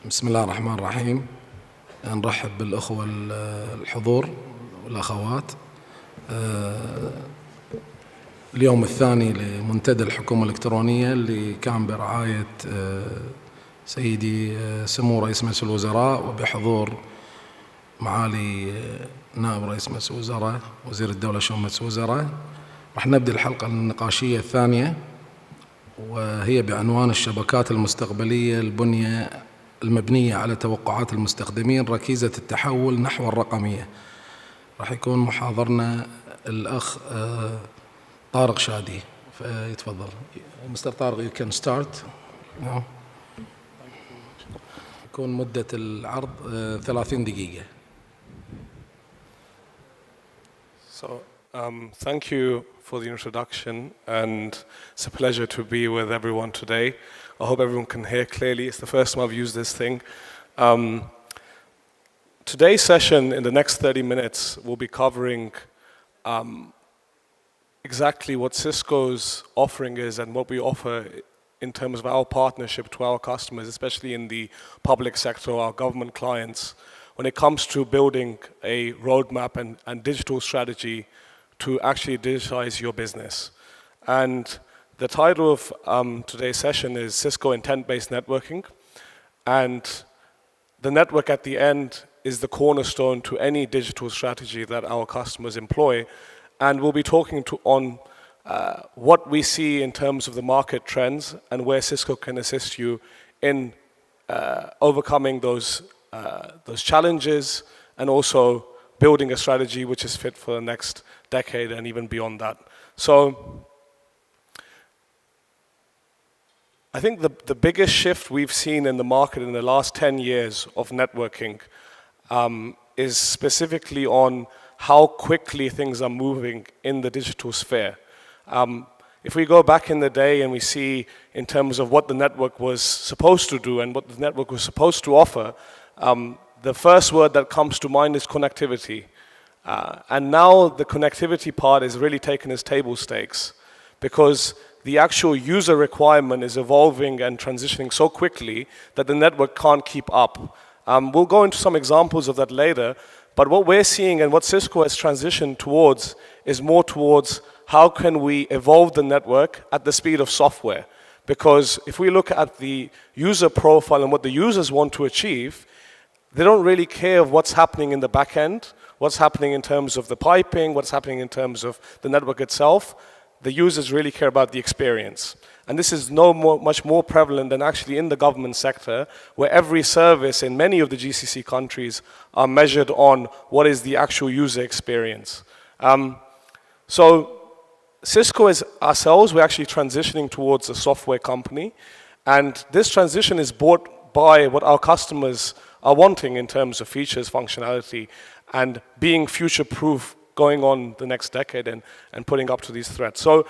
بسم الله الرحمن الرحيم. نرحب بالأخوة الحضور والأخوات. اليوم الثاني لمنتدى الحكومة الإلكترونية اللي كان برعاية سيدي سمو رئيس مجلس الوزراء وبحضور معالي نائب رئيس مجلس الوزراء وزير الدولة شؤون مجلس الوزراء. راح نبدأ الحلقة النقاشية الثانية وهي بعنوان الشبكات المستقبلية المبنية على توقعات المستخدمين ركيزة التحول نحو الرقمية. راح يكون محاضرنا الأخ طارق شادي، فيتفضل. مستر طارق you can start. يكون مدة العرض 30 دقيقة. So, thank you for the introduction, and it's a pleasure to be with everyone today. I hope everyone can hear clearly. It's the first time I've used this thing. Today's session, in the next 30 minutes, will be covering exactly what Cisco's offering is and what we offer in terms of our partnership to our customers, especially in the public sector, our government clients, when it comes to building a roadmap and digital strategy to actually digitize your business. And the title of today's session is Cisco Intent-Based Networking. And the network at the end is the cornerstone to any digital strategy that our customers employ. And we'll be talking on what we see in terms of the market trends and where Cisco can assist you in overcoming those challenges and also building a strategy which is fit for the next decade and even beyond that. So I think the biggest shift we've seen in the market in the last 10 years of networking is specifically on how quickly things are moving in the digital sphere. If we go back in the day and we see in terms of what the network was supposed to do and what the network was supposed to offer, the first word that comes to mind is connectivity. And now the connectivity part is really taken as table stakes because the actual user requirement is evolving and transitioning so quickly that the network can't keep up. We'll go into some examples of that later, but what we're seeing and what Cisco has transitioned towards is more towards how can we evolve the network at the speed of software. Because if we look at the user profile and what the users want to achieve, they don't really care of what's happening in the back end, what's happening in terms of the piping, what's happening in terms of the network itself. The users really care about the experience. And this is much more prevalent than actually in the government sector, where every service in many of the GCC countries are measured on what is the actual user experience. So Cisco is ourselves, we're actually transitioning towards a software company. And this transition is brought by what our customers are wanting in terms of features, functionality, and being future-proof going on the next decade and putting up to these threats. So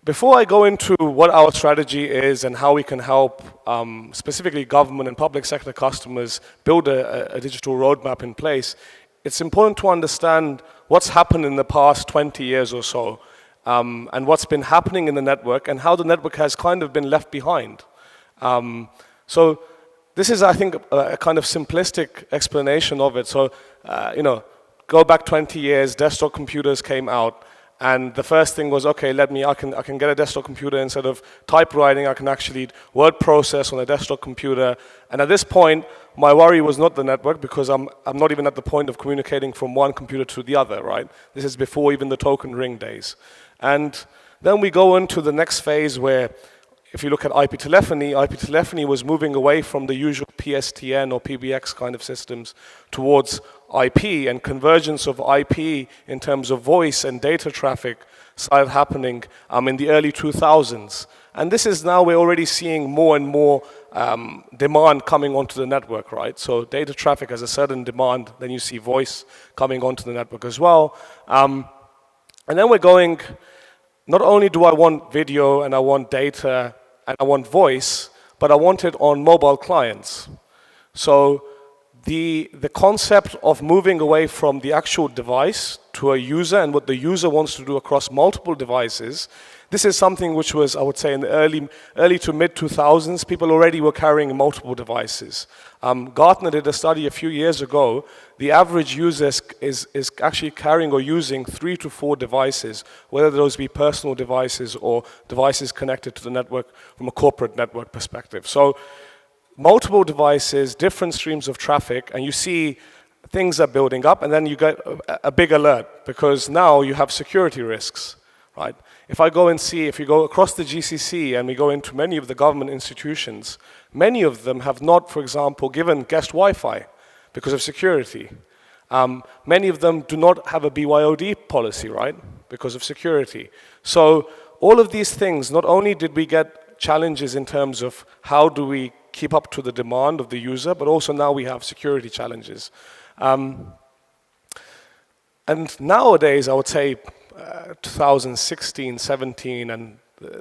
before I go into what our strategy is and how we can help specifically government and public sector customers build a digital roadmap in place, it's important to understand what's happened in the past 20 years or so and what's been happening in the network and how the network has kind of been left behind. So this is, I think, a kind of simplistic explanation of it. So, go back 20 years, desktop computers came out, and the first thing was, okay, I can get a desktop computer instead of typewriting, I can actually word process on a desktop computer. And at this point, my worry was not the network because I'm not even at the point of communicating from one computer to the other, right? This is before even the token ring days. And then we go into the next phase where if you look at IP telephony was moving away from the usual PSTN or PBX kind of systems towards IP, and convergence of IP in terms of voice and data traffic started happening in the early 2000s. And this is now we're already seeing more and more demand coming onto the network, right? So data traffic has a certain demand, then you see voice coming onto the network as well. And then we're going, not only do I want video and I want data and I want voice, but I want it on mobile clients. So the concept of moving away from the actual device to a user and what the user wants to do across multiple devices, This is something which was, I would say, in the early to mid 2000s, people already were carrying multiple devices. Gartner did a study a few years ago. The average user is actually carrying or using 3 to 4 devices, whether those be personal devices or devices connected to the network from a corporate network perspective. So multiple devices, different streams of traffic, and you see things are building up, and then you get a big alert, because now you have security risks, right? If I go and see, if you go across the GCC and we go into many of the government institutions, many of them have not, for example, given guest Wi-Fi because of security. Many of them do not have a BYOD policy, right, because of security. So all of these things, not only did we get challenges in terms of how do we keep up to the demand of the user, but also now we have security challenges. And nowadays, I would say 2016, 17, and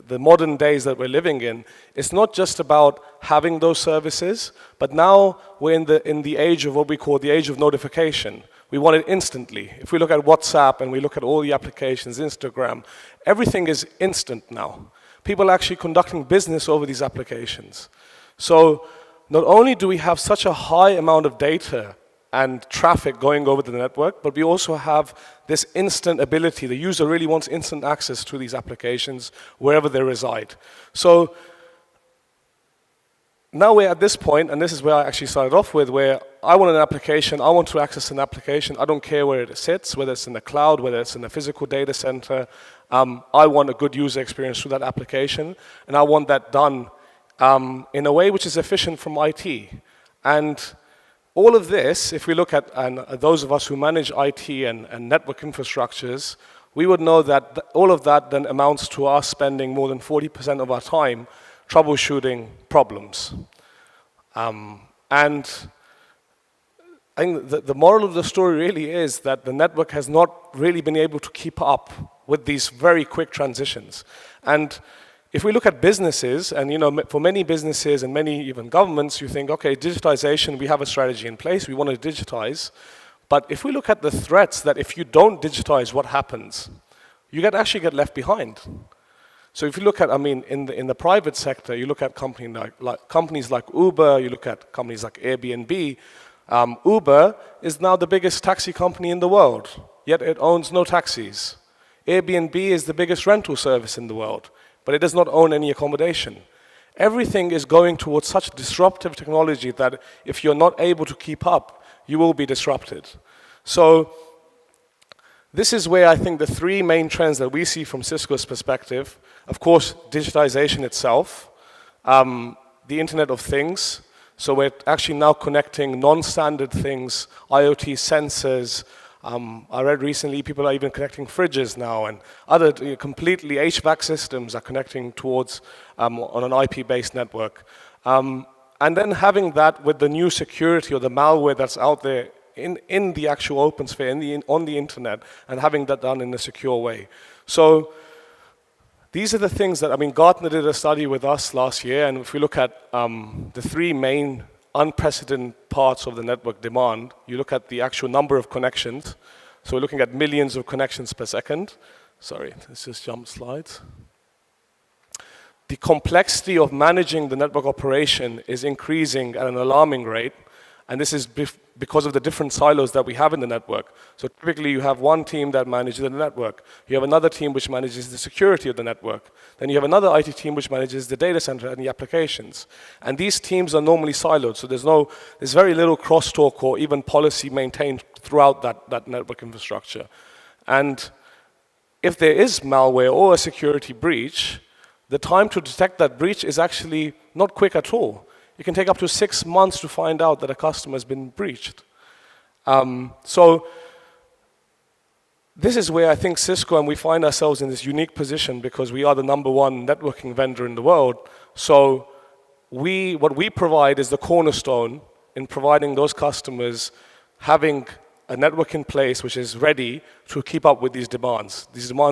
the modern days that we're living in, it's not just about having those services, but now we're in the age of what we call the age of notification. We want it instantly. If we look at WhatsApp and we look at all the applications, Instagram, everything is instant now. People are actually conducting business over these applications. So not only do we have such a high amount of data and traffic going over the network, but we also have this instant ability. The user really wants instant access to these applications wherever they reside. So now we're at this point, and this is where I actually started off with, where I want an application, I want to access an application, I don't care where it sits, whether it's in the cloud, whether it's in a physical data center, I want a good user experience through that application, and I want that done in a way which is efficient from IT. And all of this, if we look at, and those of us who manage IT and network infrastructures, we would know that all of that then amounts to us spending more than 40% of our time troubleshooting problems. And I think the moral of the story really is that the network has not really been able to keep up with these very quick transitions. And if we look at businesses, and for many businesses and many even governments, you think, okay, digitization, we have a strategy in place, we want to digitize. But if we look at the threats that if you don't digitize, what happens? You actually get left behind. So if you look at, in the private sector, you look at companies like Uber, you look at companies like Airbnb. Uber is now the biggest taxi company in the world, yet it owns no taxis. Airbnb is the biggest rental service in the world, but it does not own any accommodation. Everything is going towards such disruptive technology that if you're not able to keep up, you will be disrupted. So this is where I think the 3 main trends that we see from Cisco's perspective, of course, digitization itself, the Internet of Things. So we're actually now connecting non-standard things, IoT sensors. I read recently people are even connecting fridges now, and other completely HVAC systems are connecting towards on an IP-based network. And then having that with the new security or the malware that's out there in the actual open sphere, on the internet, and having that done in a secure way. So these are the things that, Gartner did a study with us last year, and if we look at the 3 main unprecedented parts of the network demand, you look at the actual number of connections. So we're looking at millions of connections per second. Sorry, let's just jump slides. The complexity of managing the network operation is increasing at an alarming rate, and this is because of the different silos that we have in the network. So typically you have one team that manages the network. You have another team which manages the security of the network. Then you have another IT team which manages the data center and the applications. And these teams are normally siloed, so there's very little crosstalk or even policy maintained throughout that network infrastructure. And if there is malware or a security breach, the time to detect that breach is actually not quick at all. It can take up to 6 months to find out that a customer has been breached. So this is where I think Cisco, and we find ourselves in this unique position because we are the #1 networking vendor in the world. So what we provide is the cornerstone in providing those customers having a network in place which is ready to keep up with these demands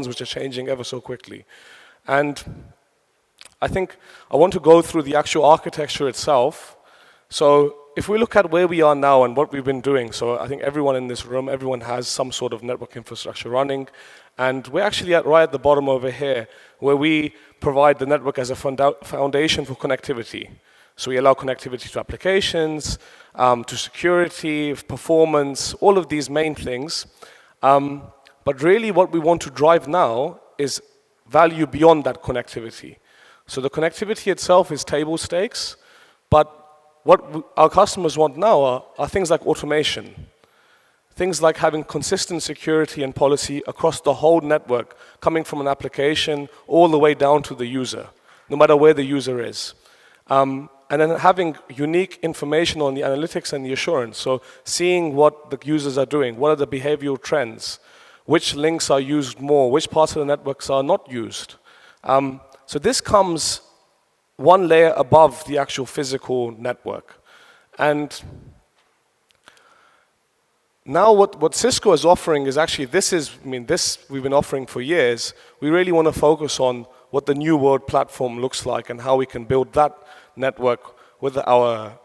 which are changing ever so quickly. And I think I want to go through the actual architecture itself. So if we look at where we are now and what we've been doing, so I think everyone in this room, everyone has some sort of network infrastructure running, and we're actually right at the bottom over here, where we provide the network as a foundation for connectivity. So we allow connectivity to applications, to security, performance, all of these main things. But really what we want to drive now is value beyond that connectivity. So the connectivity itself is table stakes, but what our customers want now are things like automation, things like having consistent security and policy across the whole network, coming from an application all the way down to the user, no matter where the user is. And then having unique information on the analytics and the assurance, so seeing what the users are doing, what are the behavioral trends, which links are used more, which parts of the networks are not used. So this comes one layer above the actual physical network. And now what Cisco is offering is actually, this we've been offering for years. We really want to focus on what the New World platform looks like and how we can build that network with our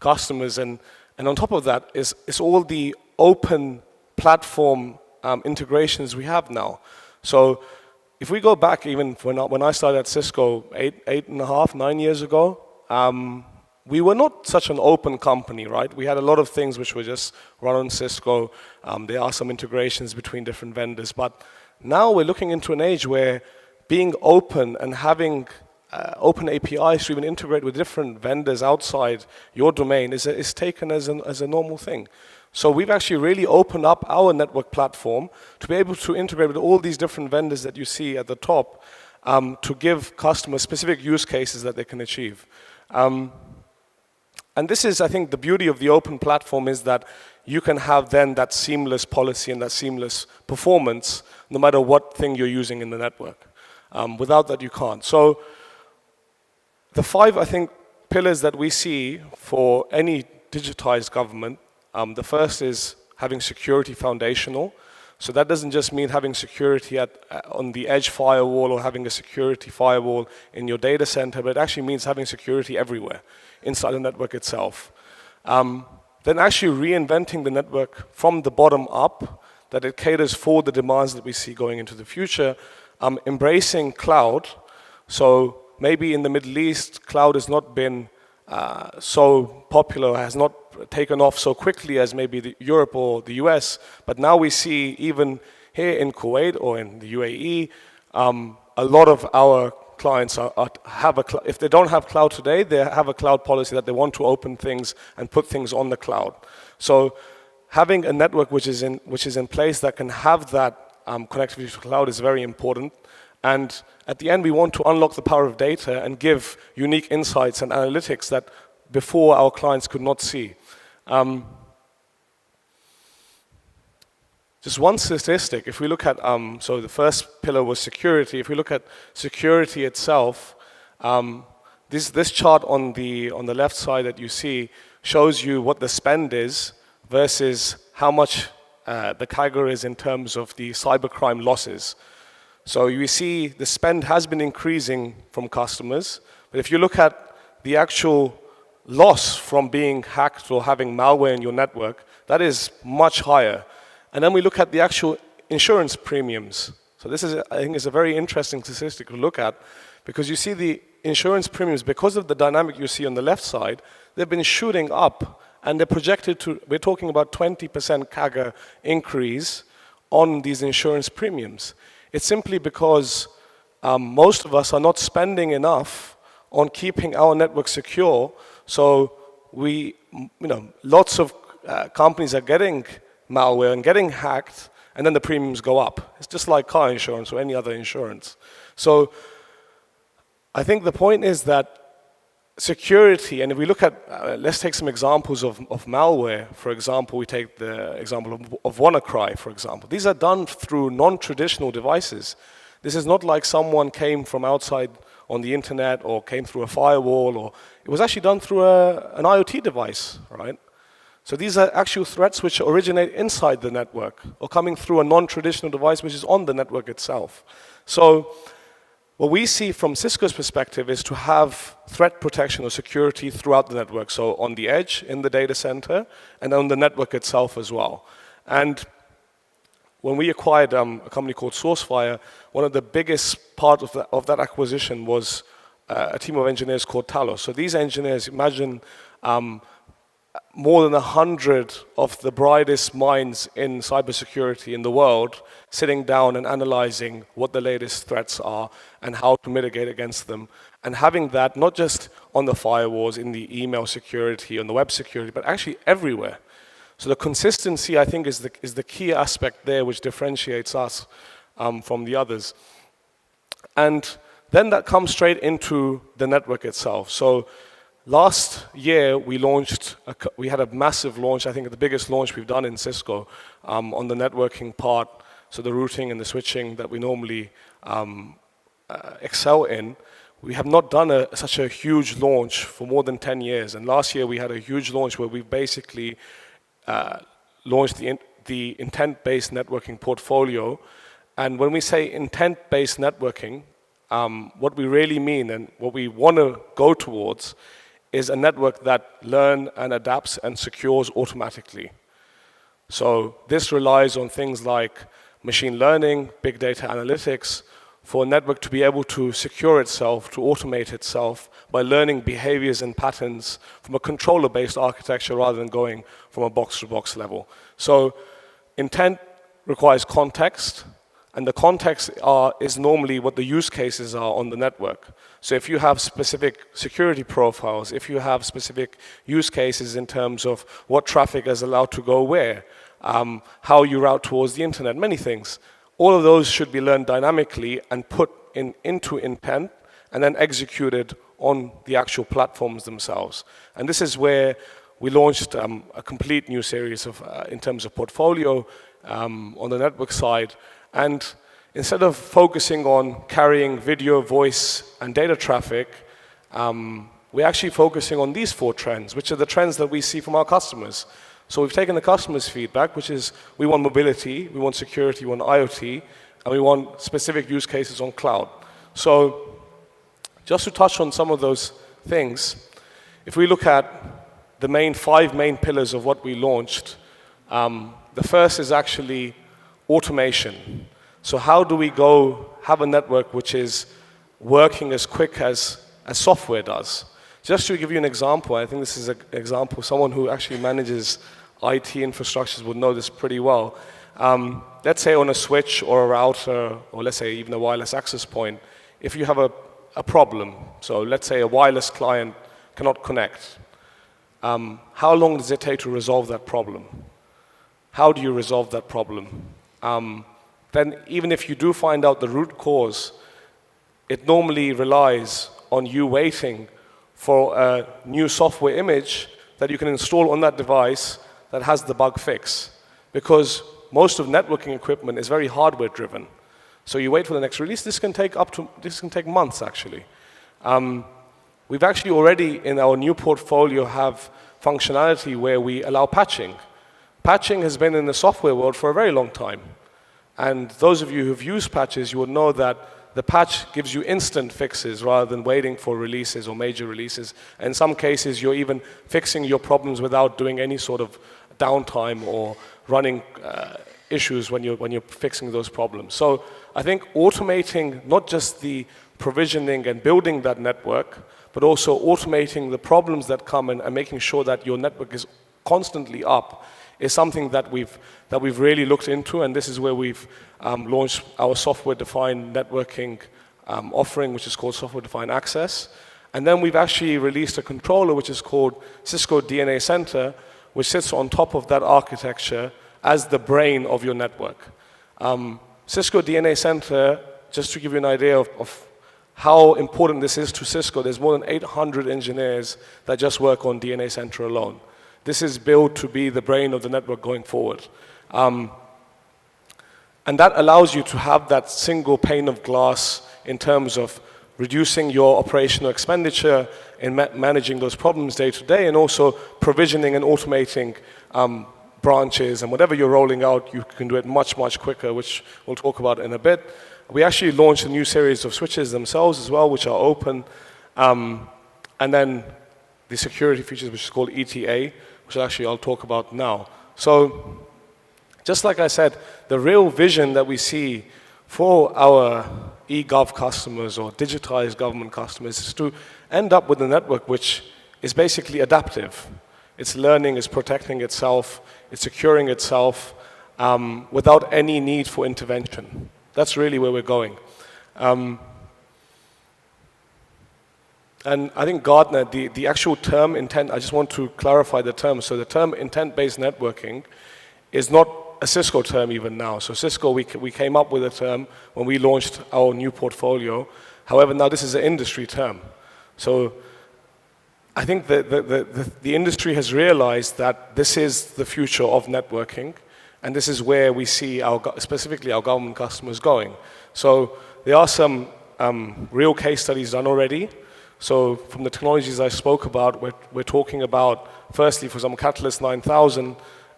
customers. And on top of that is all the open platform integrations we have now. So if we go back even when I started at Cisco 9 years ago, we were not such an open company, right? We had a lot of things which were just run on Cisco. There are some integrations between different vendors, but now we're looking into an age where being open and having open APIs to even integrate with different vendors outside your domain is taken as a normal thing. So we've actually really opened up our network platform to be able to integrate with all these different vendors that you see at the top to give customers specific use cases that they can achieve. And this is, I think, the beauty of the open platform is that you can have then that seamless policy and that seamless performance no matter what thing you're using in the network. Without that, you can't. So the 5, I think, pillars that we see for any digitized government, the first is having security foundational. So that doesn't just mean having security on the edge firewall or having a security firewall in your data center, but it actually means having security everywhere inside the network itself. Then actually reinventing the network from the bottom up, that it caters for the demands that we see going into the future. Embracing cloud. So maybe in the Middle East, cloud has not been so popular, has not taken off so quickly as maybe Europe or the US, but now we see even here in Kuwait or in the UAE, a lot of our clients if they don't have cloud today, they have a cloud policy that they want to open things and put things on the cloud. So having a network which is in place that can have that connectivity to cloud is very important. And at the end, we want to unlock the power of data and give unique insights and analytics that before our clients could not see. Just one statistic, if we look at, so the first pillar was security. If we look at security itself, this chart on the left side that you see shows you what the spend is versus how much the CAGR is in terms of the cybercrime losses. So you see the spend has been increasing from customers, but if you look at the actual loss from being hacked or having malware in your network, that is much higher. And then we look at the actual insurance premiums. So this is, I think, is a very interesting statistic to look at, because you see the insurance premiums, because of the dynamic you see on the left side, they've been shooting up, and they're projected to, we're talking about 20% CAGR increase on these insurance premiums. It's simply because most of us are not spending enough on keeping our network secure. So lots of companies are getting malware and getting hacked, and then the premiums go up. It's just like car insurance or any other insurance. So I think the point is that security, and if we look at, let's take some examples of malware. For example, we take the example of WannaCry, for example. These are done through non-traditional devices. This is not like someone came from outside on the internet or came through a firewall, or it was actually done through an IoT device, right? So these are actual threats which originate inside the network or coming through a non-traditional device which is on the network itself. So What we see from Cisco's perspective is to have threat protection or security throughout the network, so on the edge, in the data center, and on the network itself as well. And when we acquired a company called SourceFire, one of the biggest part of that acquisition was a team of engineers called Talos. So these engineers, imagine more than 100 of the brightest minds in cybersecurity in the world sitting down and analyzing what the latest threats are and how to mitigate against them. And having that not just on the firewalls, in the email security, on the web security, but actually everywhere. So the consistency, I think, is the key aspect there which differentiates us from the others. And then that comes straight into the network itself. So last year, we had a massive launch, I think the biggest launch we've done in Cisco on the networking part, so the routing and the switching that we normally excel in. We have not done such a huge launch for more than 10 years. And last year, we had a huge launch where we basically launched the intent-based networking portfolio. And when we say intent-based networking, what we really mean and what we want to go towards is a network that learns and adapts and secures automatically. So this relies on things like machine learning, big data analytics, for a network to be able to secure itself, to automate itself by learning behaviors and patterns from a controller-based architecture rather than going from a box-to-box level. So intent requires context, and the context is normally what the use cases are on the network. So if you have specific security profiles, if you have specific use cases in terms of what traffic is allowed to go where, how you route towards the internet, many things, all of those should be learned dynamically and put into intent and then executed on the actual platforms themselves. And this is where we launched a complete new series of, in terms of portfolio on the network side. And instead of focusing on carrying video, voice, and data traffic, we're actually focusing on these 4 trends, which are the trends that we see from our customers. So we've taken the customer's feedback, which is we want mobility, we want security, we want IoT, and we want specific use cases on cloud. So just to touch on some of those things, if we look at the 5 main pillars of what we launched, the first is actually automation. So how do we go have a network which is working as quick as software does? Just to give you an example, I think this is an example, someone who actually manages IT infrastructures would know this pretty well. Let's say on a switch or a router, or let's say even a wireless access point, if you have a problem, so let's say a wireless client cannot connect, how long does it take to resolve that problem? How do you resolve that problem? Then even if you do find out the root cause, it normally relies on you waiting for a new software image that you can install on that device that has the bug fix. Because most of networking equipment is very hardware driven. So you wait for the next release. This can take months actually. We've actually already in our new portfolio have functionality where we allow patching. Patching has been in the software world for a very long time. And those of you who've used patches, you will know that the patch gives you instant fixes rather than waiting for releases or major releases. In some cases, you're even fixing your problems without doing any sort of downtime or running issues when you're fixing those problems. So I think automating not just the provisioning and building that network, but also automating the problems that come in and making sure that your network is constantly up is something that we've really looked into, and this is where we've launched our software-defined networking offering, which is called software-defined access. And then we've actually released a controller, which is called Cisco Dna Center, which sits on top of that architecture as the brain of your network. Cisco Dna Center, just to give you an idea of how important this is to Cisco, there's more than 800 engineers that just work on Dna Center alone. This is built to be the brain of the network going forward. And that allows you to have that single pane of glass in terms of reducing your operational expenditure in managing those problems day to day, and also provisioning and automating branches, and whatever you're rolling out, you can do it much, much quicker, which we'll talk about in a bit. We actually launched a new series of switches themselves as well, which are open. And then the security features, which is called ETA, which actually I'll talk about now. So just like I said, the real vision that we see for our e-gov customers or digitized government customers is to end up with a network which is basically adaptive. It's learning, it's protecting itself, it's securing itself without any need for intervention. That's really where we're going. And I think Gartner, the actual term intent, I just want to clarify the term. So the term intent-based networking is not a Cisco term even now. So Cisco, we came up with a term when we launched our new portfolio. However, now this is an industry term. So I think that the industry has realized that this is the future of networking, and this is where we see specifically our government customers going. So there are some real case studies done already. So from the technologies I spoke about, we're talking about, firstly, for example, Catalyst 9000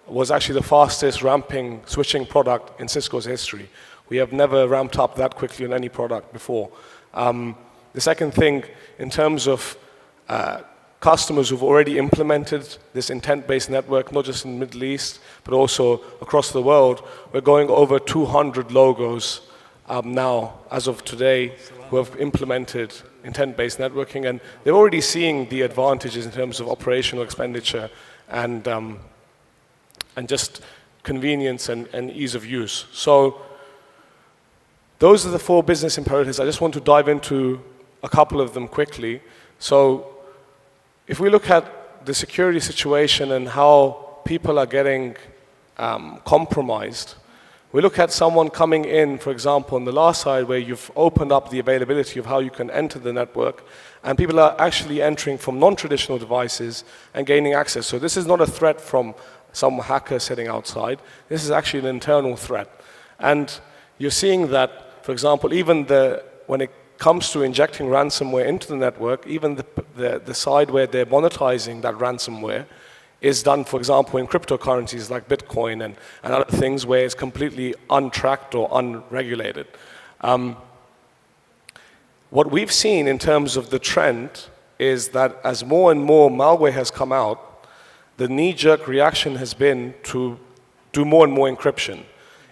was actually the fastest ramping switching product in Cisco's history. We have never ramped up that quickly on any product before. The second thing, in terms of customers who've already implemented this intent-based network, not just in the Middle East, but also across the world, we're going over 200 logos now, as of today, who have implemented intent-based networking, and they're already seeing the advantages in terms of operational expenditure and just convenience and ease of use. So those are the 4 business imperatives. I just want to dive into a couple of them quickly. So if we look at the security situation and how people are getting compromised, we look at someone coming in, for example, on the last side where you've opened up the availability of how you can enter the network, and people are actually entering from non-traditional devices and gaining access. So this is not a threat from some hacker sitting outside. This is actually an internal threat. And you're seeing that, for example, even when it comes to injecting ransomware into the network, even the side where they're monetizing that ransomware is done, for example, in cryptocurrencies like Bitcoin and other things where it's completely untracked or unregulated. What we've seen in terms of the trend is that as more and more malware has come out, the knee-jerk reaction has been to do more and more encryption.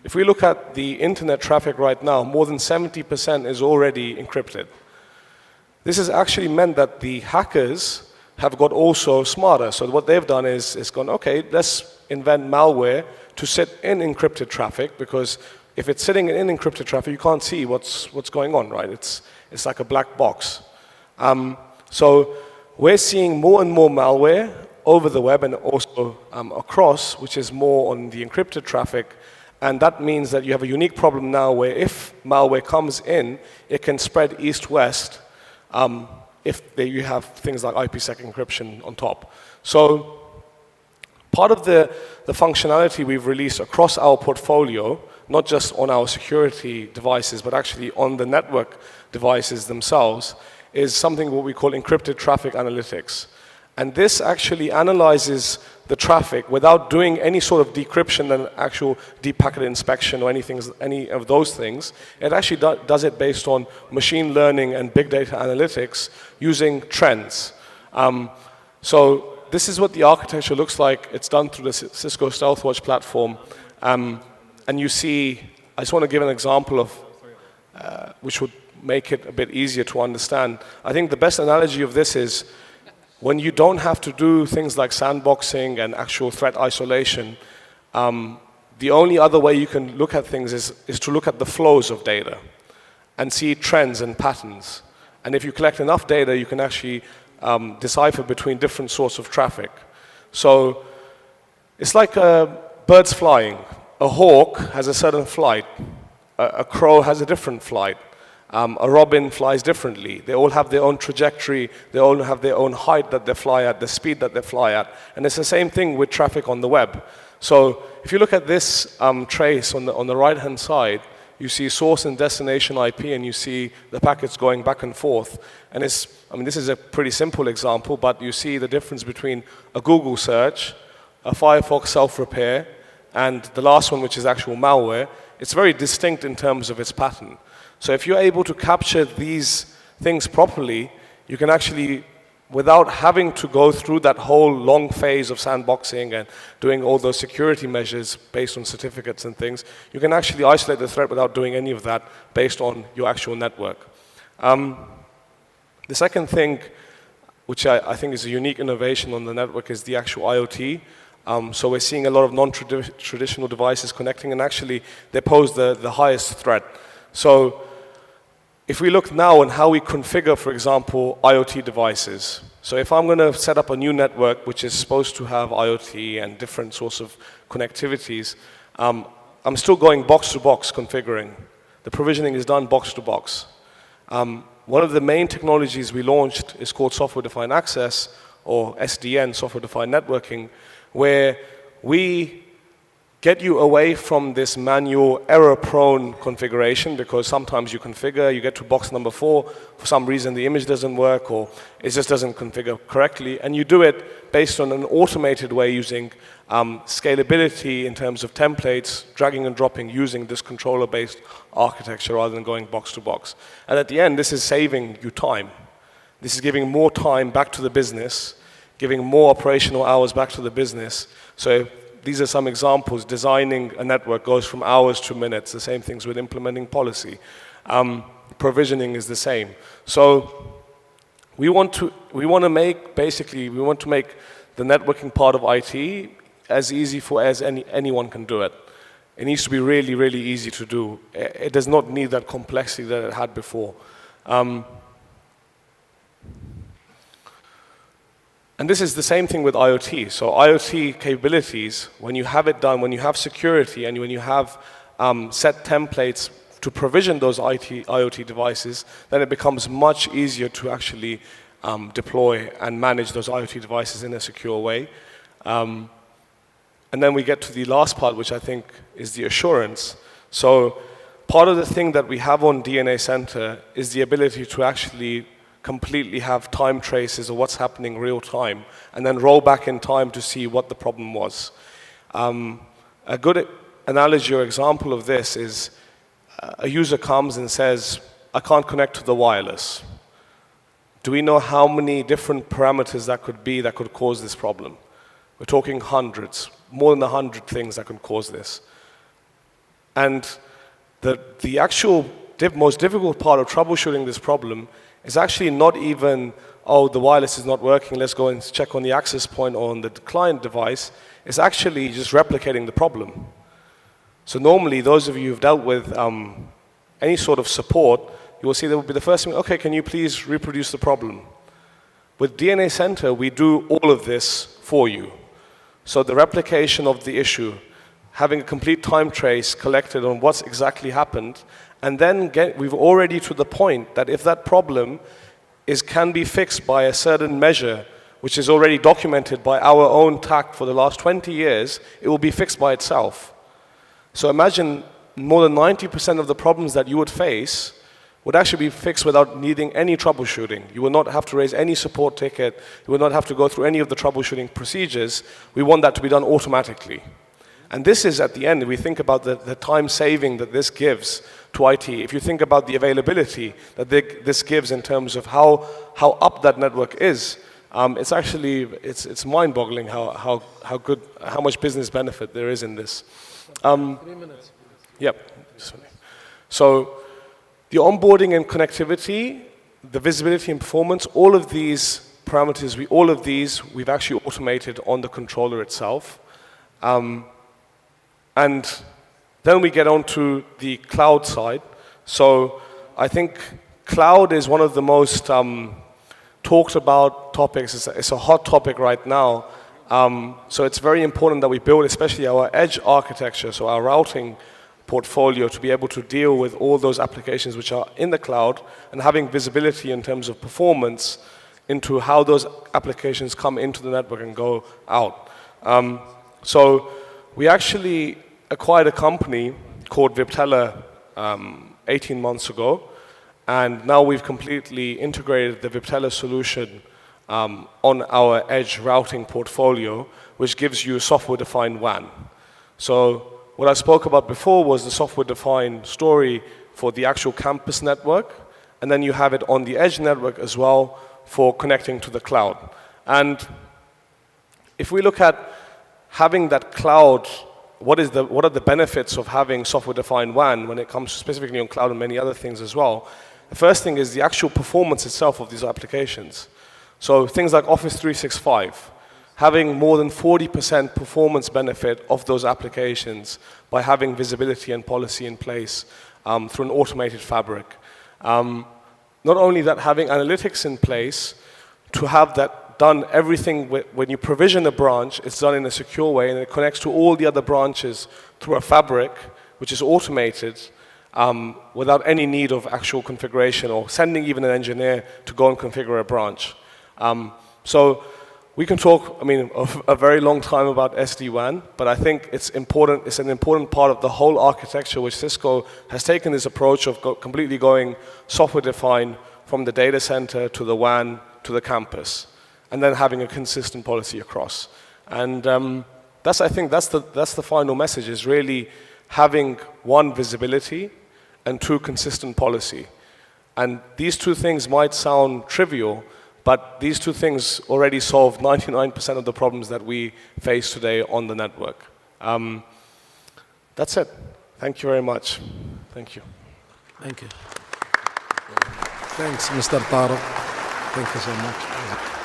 If we look at the internet traffic right now, more than 70% is already encrypted. This has actually meant that the hackers have got also smarter. So what they've done is gone, okay, let's invent malware to sit in encrypted traffic, because if it's sitting in encrypted traffic, you can't see what's going on, right? It's like a black box. So we're seeing more and more malware over the web and also across, which is more on the encrypted traffic. And that means that you have a unique problem now where if malware comes in, it can spread east-west if you have things like IPsec encryption on top. So part of the functionality we've released across our portfolio, not just on our security devices, but actually on the network devices themselves, is something what we call encrypted traffic analytics. And this actually analyzes the traffic without doing any sort of decryption and actual deep packet inspection or any of those things. It actually does it based on machine learning and big data analytics using trends. So this is what the architecture looks like. It's done through the Cisco StealthWatch platform. And you see, I just want to give an example of, which would make it a bit easier to understand. I think the best analogy of this is when you don't have to do things like sandboxing and actual threat isolation, the only other way you can look at things is to look at the flows of data and see trends and patterns. And if you collect enough data, you can actually decipher between different sorts of traffic. So it's like birds flying. A hawk has a certain flight. A crow has a different flight. A robin flies differently. They all have their own trajectory. They all have their own height that they fly at, the speed that they fly at. And it's the same thing with traffic on the web. So if you look at this trace on the right-hand side, you see source and destination IP, and you see the packets going back and forth. And this is a pretty simple example, but you see the difference between a Google search, a Firefox self-repair, and the last one, which is actual malware. It's very distinct in terms of its pattern. So if you're able to capture these things properly, you can actually, without having to go through that whole long phase of sandboxing and doing all those security measures based on certificates and things, you can actually isolate the threat without doing any of that based on your actual network. The second thing, which I think is a unique innovation on the network, is the actual IoT. So we're seeing a lot of non-traditional devices connecting, and actually they pose the highest threat. So if we look now on how we configure, for example, IoT devices. So if I'm going to set up a new network which is supposed to have IoT and different sorts of connectivities, I'm still going box to box configuring. The provisioning is done box to box. One of the main technologies we launched is called software-defined access, or SDN, software-defined networking, where we get you away from this manual error-prone configuration, because sometimes you configure, you get to box number 4, for some reason the image doesn't work or it just doesn't configure correctly, and you do it based on an automated way using scalability in terms of templates, dragging and dropping using this controller-based architecture rather than going box to box. And at the end, this is saving you time. This is giving more time back to the business, giving more operational hours back to the business. So these are some examples. Designing a network goes from hours to minutes. The same things with implementing policy. Provisioning is the same. So we want to make the networking part of IT as easy as anyone can do it. It needs to be really, really easy to do. It does not need that complexity that it had before. And this is the same thing with IoT. So IoT capabilities, when you have it done, when you have security, and when you have set templates to provision those IoT devices, then it becomes much easier to actually deploy and manage those IoT devices in a secure way. And then we get to the last part, which I think is the assurance. So part of the thing that we have on DNA Center is the ability to actually completely have time traces of what's happening real time, and then roll back in time to see what the problem was. A good analogy or example of this is a user comes and says, I can't connect to the wireless. Do we know how many different parameters that could be that could cause this problem? We're talking hundreds, more than 100 things that could cause this. And the actual most difficult part of troubleshooting this problem is actually not even, oh, the wireless is not working, let's go and check on the access point on the client device. It's actually just replicating the problem. So normally, those of you who've dealt with any sort of support, you will see that will be the first thing, okay, can you please reproduce the problem? With DNA Center, we do all of this for you. So the replication of the issue, having a complete time trace collected on what's exactly happened, and then we've already to the point that if that problem can be fixed by a certain measure, which is already documented by our own TAC for the last 20 years, it will be fixed by itself. So imagine more than 90% of the problems that you would face would actually be fixed without needing any troubleshooting. You will not have to raise any support ticket. You will not have to go through any of the troubleshooting procedures. We want that to be done automatically. And this is, at the end, we think about the time saving that this gives to IT. If you think about the availability that this gives in terms of how up that network is, it's actually, it's mind-boggling how much business benefit there is in this. 3 minutes. Yep. So the onboarding and connectivity, the visibility and performance, all of these parameters, we've actually automated on the controller itself. And then we get on to the cloud side. So I think cloud is one of the most talked about topics. It's a hot topic right now. So it's very important that we build, especially our edge architecture, so our routing portfolio, to be able to deal with all those applications which are in the cloud and having visibility in terms of performance into how those applications come into the network and go out. So we actually acquired a company called Viptela 18 months ago, and now we've completely integrated the Viptela solution on our edge routing portfolio, which gives you a software-defined WAN. So what I spoke about before was the software-defined story for the actual campus network, and then you have it on the edge network as well for connecting to the cloud. And if we look at having that cloud, what are the benefits of having software-defined WAN when it comes specifically on cloud and many other things as well? The first thing is the actual performance itself of these applications. So things like Office 365, having more than 40% performance benefit of those applications by having visibility and policy in place through an automated fabric. Not only that, having analytics in place to have that done everything, when you provision a branch, it's done in a secure way and it connects to all the other branches through a fabric, which is automated without any need of actual configuration or sending even an engineer to go and configure a branch. So we can talk, a very long time about SD-WAN, but I think it's important, it's an important part of the whole architecture which Cisco has taken this approach of completely going software-defined from the data center to the WAN to the campus, and then having a consistent policy across. And I think that's the final message, is really having one, visibility, and two, consistent policy. And these two things might sound trivial, but these two things already solve 99% of the problems that we face today on the network. That's it. Thank you very much. Thank you. Thank you. Thanks, Mr. Tariq. Thank you so much.